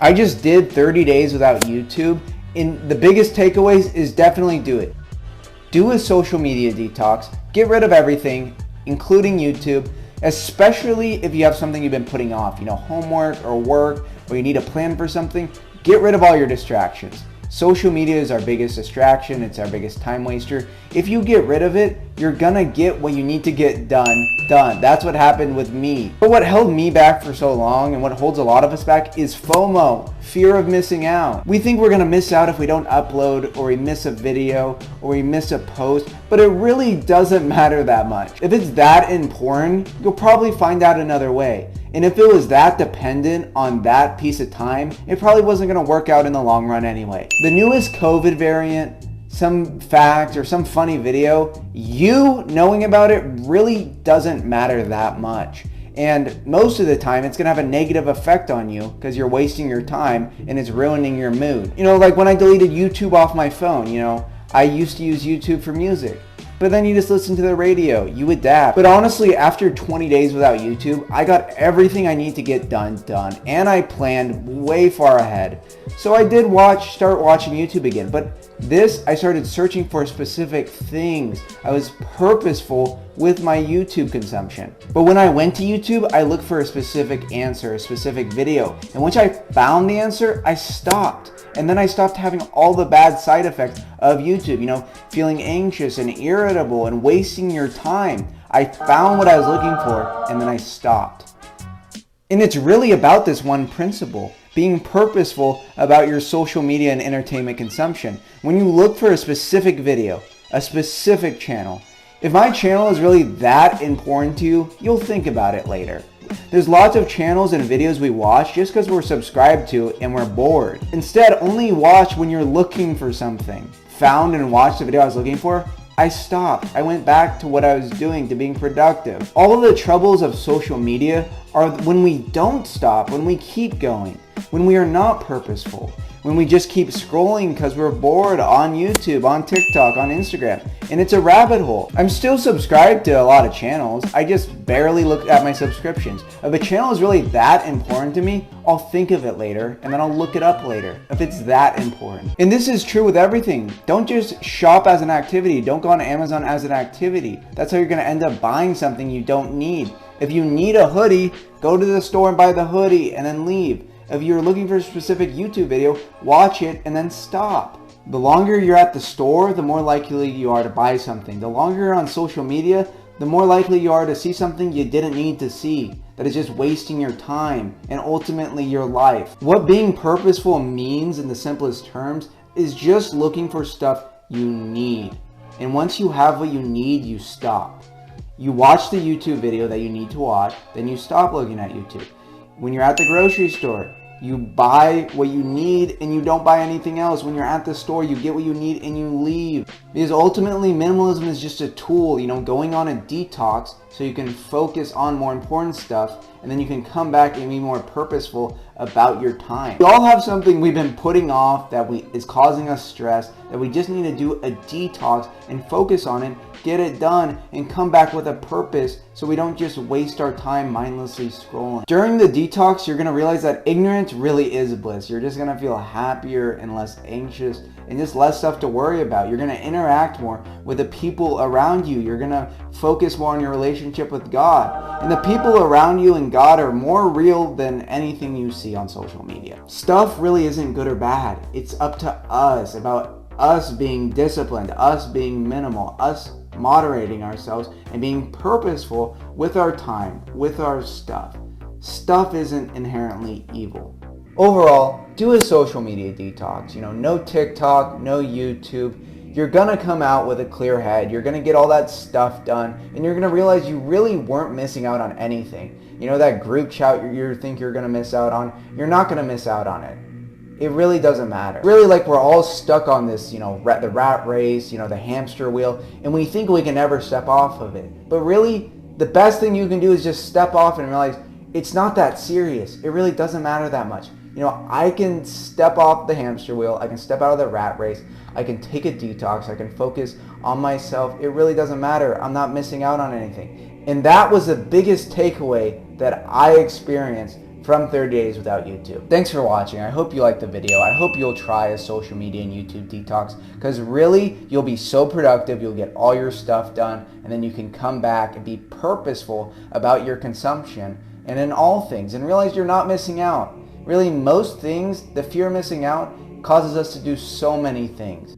I just did 30 days without YouTube, and the biggest takeaways is definitely do it. Do a social media detox, get rid of everything, including YouTube, especially if you have something you've been putting off, homework or work, or you need a plan for something. Get rid of all your distractions. Social media is our biggest distraction, it's our biggest time waster. If you get rid of it, you're gonna get what you need to get done. That's what happened with me. But what held me back for so long, and what holds a lot of us back, is FOMO, fear of missing out. We think we're gonna miss out if we don't upload, or we miss a video, or we miss a post, but it really doesn't matter that much. If it's that important, you'll probably find out another way. And if it was that dependent on that piece of time, it probably wasn't going to work out in the long run anyway. The newest COVID variant, some fact or some funny video, you knowing about it really doesn't matter that much. And most of the time, it's going to have a negative effect on you because you're wasting your time and it's ruining your mood. Like when I deleted YouTube off my phone, I used to use YouTube for music. But then you just listen to the radio, you adapt. But honestly, after 20 days without YouTube, I got everything I need to get done, and I planned way far ahead. So I did start watching YouTube again, but I started searching for specific things. I was purposeful with my YouTube consumption. But when I went to YouTube, I looked for a specific answer, a specific video. And once I found the answer, I stopped. And then I stopped having all the bad side effects of YouTube, feeling anxious and irritable and wasting your time. I found what I was looking for, and then I stopped. And it's really about this one principle, being purposeful about your social media and entertainment consumption. When you look for a specific video, a specific channel, if my channel is really that important to you, you'll think about it later. There's lots of channels and videos we watch just because we're subscribed to and we're bored. Instead, only watch when you're looking for something. Found and watched the video I was looking for, I stopped. I went back to what I was doing, to being productive. All of the troubles of social media are when we don't stop, when we keep going, when we are not purposeful, when we just keep scrolling because we're bored on YouTube, on TikTok, on Instagram, and it's a rabbit hole. I'm still subscribed to a lot of channels. I just barely look at my subscriptions. If a channel is really that important to me, I'll think of it later and then I'll look it up later if it's that important. And this is true with everything. Don't just shop as an activity. Don't go on Amazon as an activity. That's how you're going to end up buying something you don't need. If you need a hoodie, go to the store and buy the hoodie and then leave. If you're looking for a specific YouTube video, watch it and then stop. The longer you're at the store, the more likely you are to buy something. The longer you're on social media, the more likely you are to see something you didn't need to see, that is just wasting your time and ultimately your life. What being purposeful means in the simplest terms is just looking for stuff you need. And once you have what you need, you stop. You watch the YouTube video that you need to watch, then you stop looking at YouTube. When you're at the grocery store, you buy what you need and you don't buy anything else. When you're at the store, you get what you need and you leave. Because ultimately, minimalism is just a tool, going on a detox so you can focus on more important stuff, and then you can come back and be more purposeful about your time. We all have something we've been putting off that is causing us stress, that we just need to do a detox and focus on it, get it done, and come back with a purpose so we don't just waste our time mindlessly scrolling. During the detox, you're going to realize that ignorance really is bliss. You're just going to feel happier and less anxious and just less stuff to worry about. You're going to interact more with the people around you. You're going to focus more on your relationship with God. And the people around you and God are more real than anything you see on social media. Stuff really isn't good or bad. It's up to us, about us being disciplined, us being minimal, us moderating ourselves and being purposeful with our time, with our stuff. Stuff isn't inherently evil. Overall, do a social media detox. No TikTok, no YouTube. You're gonna come out with a clear head. You're gonna get all that stuff done, and you're gonna realize you really weren't missing out on anything. That group chat you think you're gonna miss out on, you're not gonna miss out on it. It really doesn't matter. Really, we're all stuck on this, the rat race, the hamster wheel, and we think we can never step off of it. But really, the best thing you can do is just step off and realize it's not that serious. It really doesn't matter that much. I can step off the hamster wheel. I can step out of the rat race. I can take a detox. I can focus on myself. It really doesn't matter. I'm not missing out on anything. And that was the biggest takeaway that I experienced from 30 days without YouTube. Thanks for watching. I hope you liked the video. I hope you'll try a social media and YouTube detox, because really you'll be so productive, you'll get all your stuff done, and then you can come back and be purposeful about your consumption and in all things, and realize you're not missing out. Really, most things, the fear of missing out causes us to do so many things.